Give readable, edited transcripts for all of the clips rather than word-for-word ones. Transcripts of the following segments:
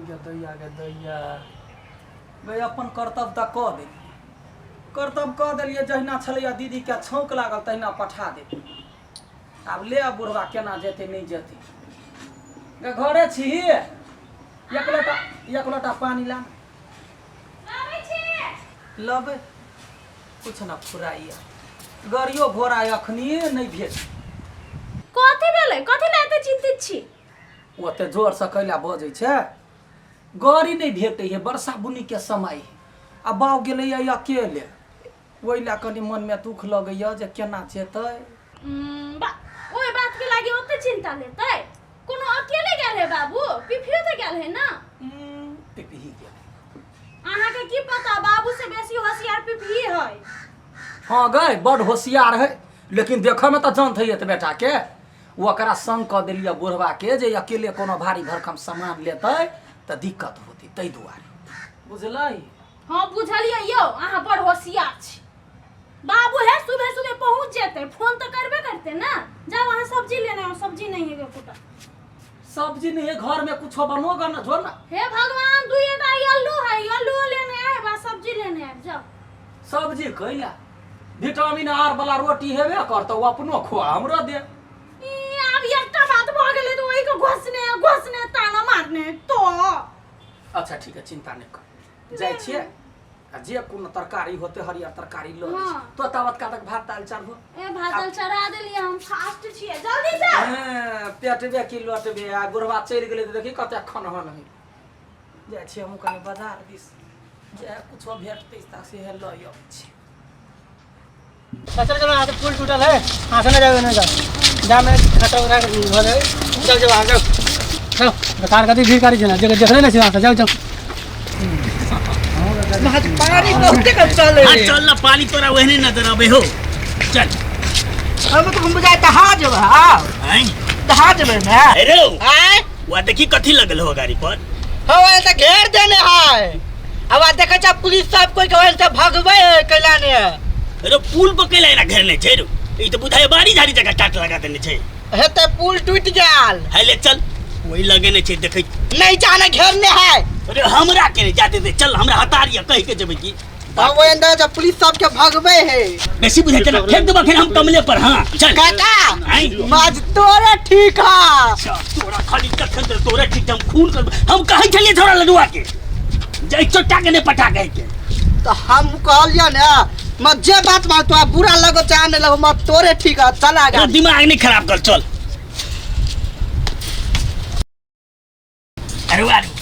दैया गे दैया गे अपन कर्तव्य तऽ कऽ देलियै कर्तव्य कऽ देलियै जहिना छलैया दीदी के छौंक लागल तहिना पठा दे आब ले बुढ़वा केना जेतै नहीं जेतै गे घरे छी एक लोटा पानी ला लबे कुछ न फुराइया गाड़ियो घोड़ा अखनी नहीं भेट कथी भेलै कथी लए एते चिंतित छी ओते जोर से कैला बजै छै गाड़ी नहीं भेटै है वर्षा बुनी के समय आ बाव गेलै अकेले ओइ ला कनी मन में दुख लगैया जे केना जेतै ओइ बात के लागि ओते चिंता लेतै कोनो अकेले गेल है बाबू पिफियो त गेल है ना पिपही गेल अहाँ के की पता बाबू से बेसी होशियार पिपही है हां गए बड़ होशियार है लेकिन देखे में तो जानत है बेटा के ओकरा संग क देलिया बुढ़वा के जे अकेले कोनो भारी भरकम सामान लेतै त दिक्कत होती तै दुआरे बुझलै हां बुझलियै यौ अहाँ बड़ होशियार छी बाबू है सुबह सुबह पहुंच जेते फोन तो करबे करते ना जाओ वहां सब्जी लेने आओ सब्जी नहीं है बेटा सब्जी नहीं है घर में कुछ बनोगा ना जो ना हे भगवान दुइटा आलू लेने आए बा सब्जी लेने आए जाओ सब्जी कैला विटामिन आर वाला रोटी हेबे करतो अपनो खुआ हमरो दे अब एकटा बात भ गेलै त ओइ के घोसने ताना मारने तो अच्छा ठीक है चिंता नहीं कर जाय छिए आ जे कोनो तरकारी होते हरियर तरकारी लो तो तबत का तक भात दाल चढ़बो ए भात दाल चढ़ा देलिए हम फास्ट छिए जल्दी जा पेटबे की लोटबे आ गुरबा चल गेलै त देखी कते खन हो नहीं जाय छिए हम कनी बाजार दिस जे कुछो भेटतै त से ल यो छी चल आज पुल टूटल है हां से ना जाओ ना जा मैं खटा हो गए चल जाओ आ जाओ चलो कार कति भीड़ करी जना जगह देख रहे ना जाओ जाओ पानी बहुते का चले हां चल ना पानी तोरा वहने नजर आबे हो चल अब तो हम बुझाए दहा जब हां हैं दहा जब ना अरे आय वो देखी कथी लगल हो गाड़ी पर हो ऐसा घेर देने है अब आ देखे छ पुलिस सब कोई के से भगवे कैलाने अरे पुल पर केला ना घेरने छै रो ई तो बुझाए बारी झाड़ी जगह टाट लगा देने छै हेते पुल टूट गेल है ले चल वही लगेने छै देखै नहीं जाने घेरने है अरे हमरा के जाते दे चल हमरा हतारिया कह के जेबै की अब अंदर जब पुलिस सब के भगवे है बेसी बुझे चल फेंक देबा फिर हम कमले पर हां चल काका हैं माज तोरे ठीक है तोरा खाली कखन दे तोरे ठीक हम खून कर हम कहै छलिए छोरा लडुआ के जै चोटा के ने पटा के तो हम कहलिया ना मत जे बात मान तो बुरा लगो चाहने लगो मत तोरे ठीक है चला गा दिमाग नहीं खराब कर चल अरे वारी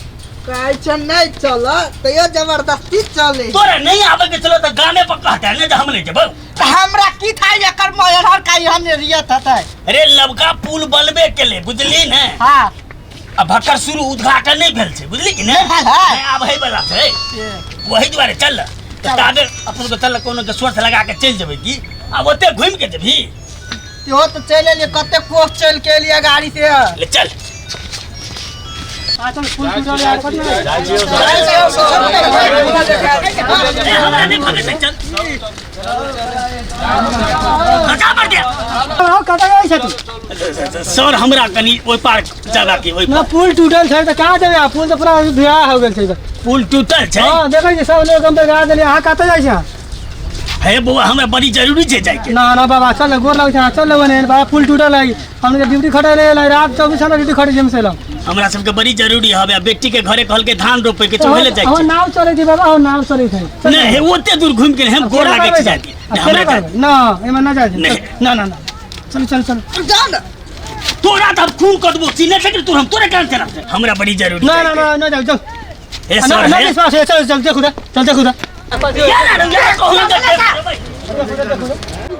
कैसे नहीं चलो तो ये जबरदस्ती चले तोरा नहीं आवे के चलो तो गाने पर कहता है ना जो हम नहीं जब हमरा की था एकर मयहर का हम रिया था अरे लबका पुल बनबे के ले बुझली ना हां अब भक्कर शुरू उद्घाटन नहीं भेल छै बुझली कि ना हां आब है वाला छै वही द्वारे चल तो आगे अपन को चल कोनो के सोर्स लगा के चल जेबै की अब ओते घूम के जेबी यो तो चले ले कते कोस चल के लिए गाड़ी से ले चल आ चल पुल टूटल यार कति हमरा नहीं भागे से चल हटा मार दे हां कटा गई छै तू सर हमरा कनी ओइ पार जागा के ओइ ना पुल टूटल छै त कहां जेबे पुल त पूरा बिया हो गेल छै पुल टूटल छै हां देखै छी सब लोग हम लगा देलिए हां कतै जाइ छै है बुआ हमरा बड़ी जरूरी छै जाय के ना ना बाबा चल गोर लग छै चल बने बाबा पुल टूटल है हमने ड्यूटी खटे ले रात 24 घंटा ड्यूटी खटे जेम से लो हमरा सबके बड़ी जरूरी हवे बेटी के घरे कहल के धान रोपे के चोले जाय हम नाव चले छी बाबा हम नाव चले थे नहीं है ओते दूर घूम के हम गोर लागे छी जाती हमरा ना एमे ना जाय ना ना ना चल चल चल जा ना तोरा तब खून कर दबो सीने से तू हम तोरे कान चला हमरा बड़ी जरूरी ना ना ना ना जाओ जाओ ए ना सर ना विश्वास है चल चल खुदा चल खुदा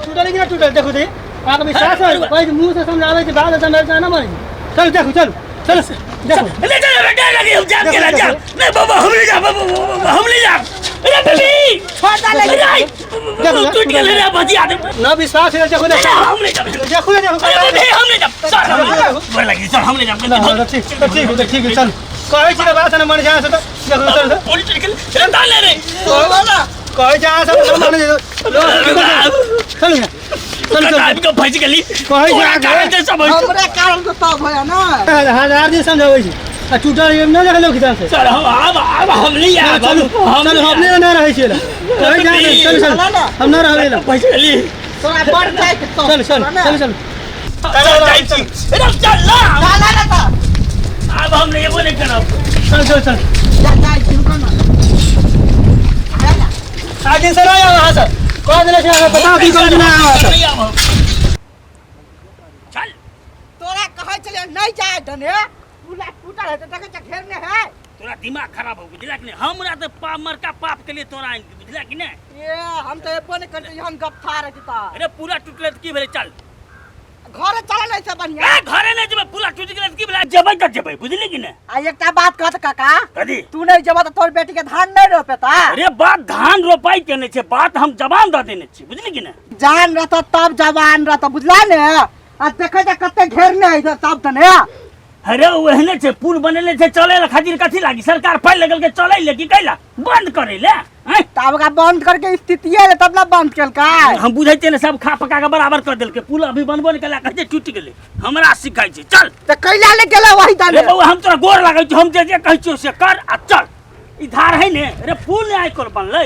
टूटल कि ना टूटल देखो दे आप विश्वास है कोई मुंह से समझावे कि बाद समझ ना मारी चल देखो चल चल देखो ले चल बेटा लगी हम जान के जा नहीं बाबा हम ले जा बाबा हम ले जा अरे बेबी छोटा लगे देखो टूट गेल रे भजिया दे ना विश्वास है देखो हम ले जा देखो देखो अरे हम ले जा सर बोल लगी सर हम ले जा ठीक है चल कहे छी बात ना मन जा से तो देखो चल पुलिस निकल डाल ले रे वाला कहे जा से मन चल चल चल को फंस गेली कहे जा कारण से सब हमरा कारण तो तब होया ना 1000 दिन समझावे छी आ टूटा ये ना देख लो किधर से चल अब हम नहीं आ चलो चलो हमने ना रहे छे चल चल चल हम ना रहे ला पैसे ली तोरा बढ़ जाए के तो चल चल चल चल चल चल ना ना ना अब हम नहीं बोले करब चल चल चल जा जाए रुको ना आगे से आया वहां से कौन दिले से बताओ की कौन ना आया नहीं आब चल तोरा कहे चले नहीं जाए धने पूरा टूटा है तो देखे घेरने है तोरा दिमाग खराब हो बुझला कि नहीं हमरा तो पाप मरका पाप के लिए तोरा आइन बुझला कि नहीं ये हम तो एपो नहीं करते हम गफ्फा रह जता अरे पूरा टूटले तो की भेले चल घर चला नहीं से बढ़िया ए घरे नहीं जब पूरा टूट गेल तो की भेले जबै तक जबै बुझली कि नहीं आ एकटा बात कहत काका कदी तू नहीं जब तो तोर बेटी के धान नहीं रोपेता अरे बात धान रोपाई केने छे बात हम जवान द देने छी बुझली कि नहीं जान रहता तब जवान रहता बुझला ने आ देखे जा कते घेरने है इधर तब तने अरे ओहने छे पुल बनेले छे चले ला खातिर कथी लागी सरकार पाई लगल के चलै ले की कैला बंद करे ले हैं तब का बंद करके स्थिति है तब ना बंद केल का हम बुझै छे ने सब खा पका के बराबर कर देल के पुल अभी बनबो ने केला कहे टूट गेले हमरा सिखाई छे चल तो कैला ले गेला वही अरे दाने बउआ हम तोरा गोर लागै छी हम जे जे कहै छियो से कर आ चल ई धार है ने अरे पुल ने आइ कर बनलै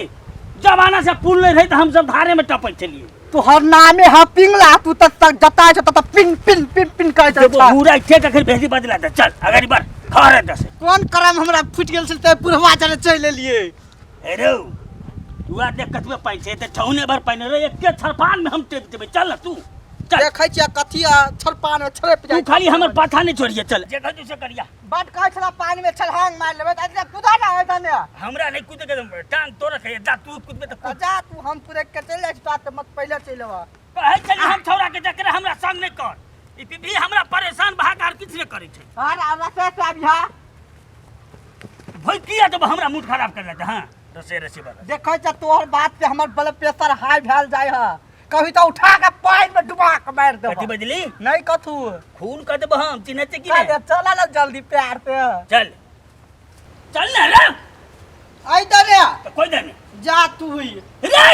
जमाना से पुल नहीं रही तो हम सब धारे में टपै छलिए तू हर नामे ह पिंगला तू तक जता है तो पिन पिन पिन पिन करे जब छ पूरा के कखन भेजी बदला दे चल अगाड़ी बढ़ खरे दस कौन करम हमरा फुट गेल छल ते पुरवा चले चले लिए अरे तू आ देख कतबे पाइन छे त ठौने भर पाइन रे एके छरपान में हम टेप देबै चल तू चल देखै छिया कथिया छरपान में छरप तू जाय खाली हमर पाथा नहीं छोड़िए चल जे कहै से करिया बट कहै छला पानी में छलहांग मार लेबै त ऐसे कुदा ना है दाने हमरा नहीं कूदे के टांग तोड़ के जा तू कूदबे त कूद जा तू हम पूरे के चले जाय त मत पहले चलेवा कहै छली हम छौरा के चक्कर हमरा संग नहीं कर ई भी हमरा परेशान भागार किछ नहीं करे छे और हमरा से अभिया भई किया तो हमरा मूड खराब कर लेता हां रसे रसे बात देखै छ तोहर बात से हमर ब्लड प्रेशर हाई भेल जाय ह कभी तो उठा के पानी में डुबा के मार दे कथी बजली नहीं कथू खून कर देब हम चिन्है छे कि नहीं चला ना जल्दी प्यार से चल चल ना रे आई दाने तो कोई दे नहीं जा तू हुई रे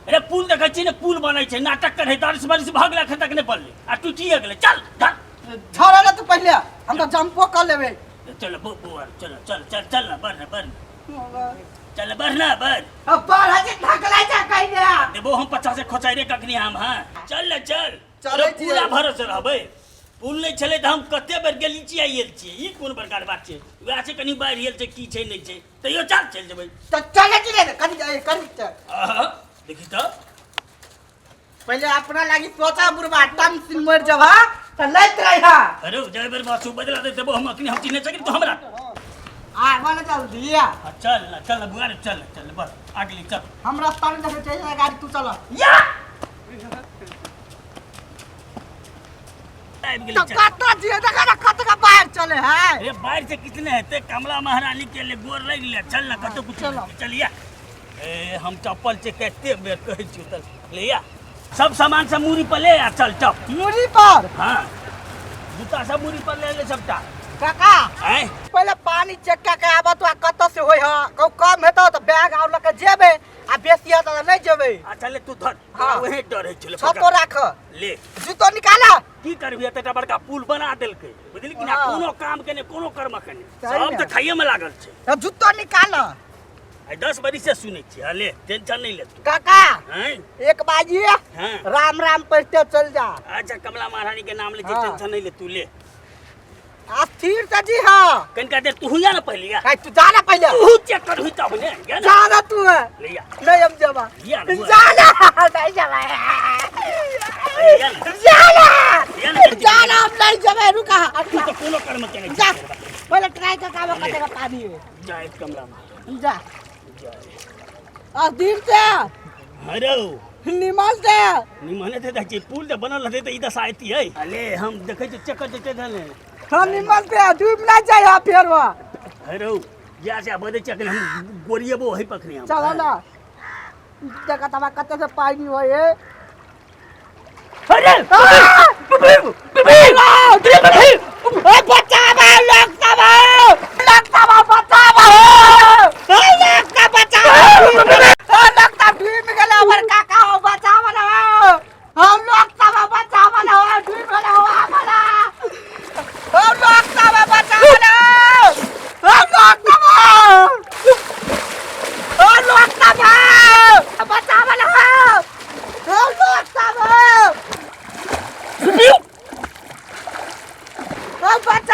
अरे पुल देखै छी ने पुल बनै छै नाटक करे 10 बरिस भगला खतक नहीं बनले आ टूटिए गेले चल चल छोड़ा ना तू पहले हम तो जंपो कर लेबे चल बुआ चल चल चल चल ना बढ़ चल बढ़ ना बढ़ अब बाहर से ढकला जा कहीं दे देबो हम 50 से खोचाई रे कखनी हम हां चल ले चल चले अरे छियै। पूरा भरोसे रहबै पुल नहीं छले त हम कते बेर गेली छी आइल छी ई कोन प्रकार बात छै वैसे छै कनी बाहर हिल छै की छै नहीं छै तइयो चल जेबै तो चले चले कहीं जाए कहीं आहा देखी तो पहले अपना लागी सोचा बुरबा टम सिन मर जवा त लैत रहा अरे जय बेर बासु बदला दे देबो हम अखनी हम चिन्ह सकी तो हमरा आ वाला जल्दी आ चल ना बुआ रे चल बस अगली चल हम रास्ता में देखे चाहिए गाड़ी तू चला या आबि गेली तो चल काटा जी देखा ना कत का बाहर चले है अरे बाहर से कितने हेते कमला महारानी के लिए गोर लग लिया चल ना कतो कुछ चलो। चलिया ए हम चप्पल से कहते बेर कहै छी उतर लिया सब सामान से मूरी पर ले आ चल चप मुड़ी पर हां जूता सब मूरी पर ले सबटा काका हैं पहले पानी चेक के आबा तो कत से होय ह कौ कम हेतो तो बैग आउ लके जेबे आ बेसी हेतो तो नहीं जेबे अच्छा ले तू धर हाँ। वही डर है चले छतो राख ले जूतो निकाला की करबी एतटा बड़का पुल बना देलकै बुझली कि ना हाँ। कोनो काम के ने कोनो कर्म के ने सही सब में। त खाइए में लागल छै तो जूतो निकाला आई 10 बरी से सुनै छी ले टेंशन नहीं ले तू काका हैं एक बाजी हां राम राम पढ़ते चल जा अच्छा कमला महारानी के नाम ले हाँ। टेंशन नहीं ले तू ले स्थिर से जी हाँ कनका देर तू हुआ ना पहले या तू जाना पहले तू चेक कर हुई तब ने या ना जाना तू है ले या नहीं हम जमा या ना जाना नहीं जमा या ना जाना या ना जाना हम नहीं जमा रुका तू तो कोनो कर्म के जा नहीं पहले ट्राई का काम करने का पानी है जाए कमला महारानी जा जाए स्थिर से हरो निमल से निमने थे दै पुल त बनल रहते त ई दशा आती है अले हम देखे छी चक्कर देते धने हम निमल से डूब ना जाए फिर वो हरो जा से बदे चक्कर हम गोरिएबो है पकने हम चलो ना देखा तब कते से पानी हो ये अरे बचावा लगता बचावा लगता बचावा लगता डूब गेला हमर काका हो बचावा ना हम लगता बचावा ना डूब गेला हो हमला हम लगता बचावा ना बचाव ना हो लोग सब हो बचाव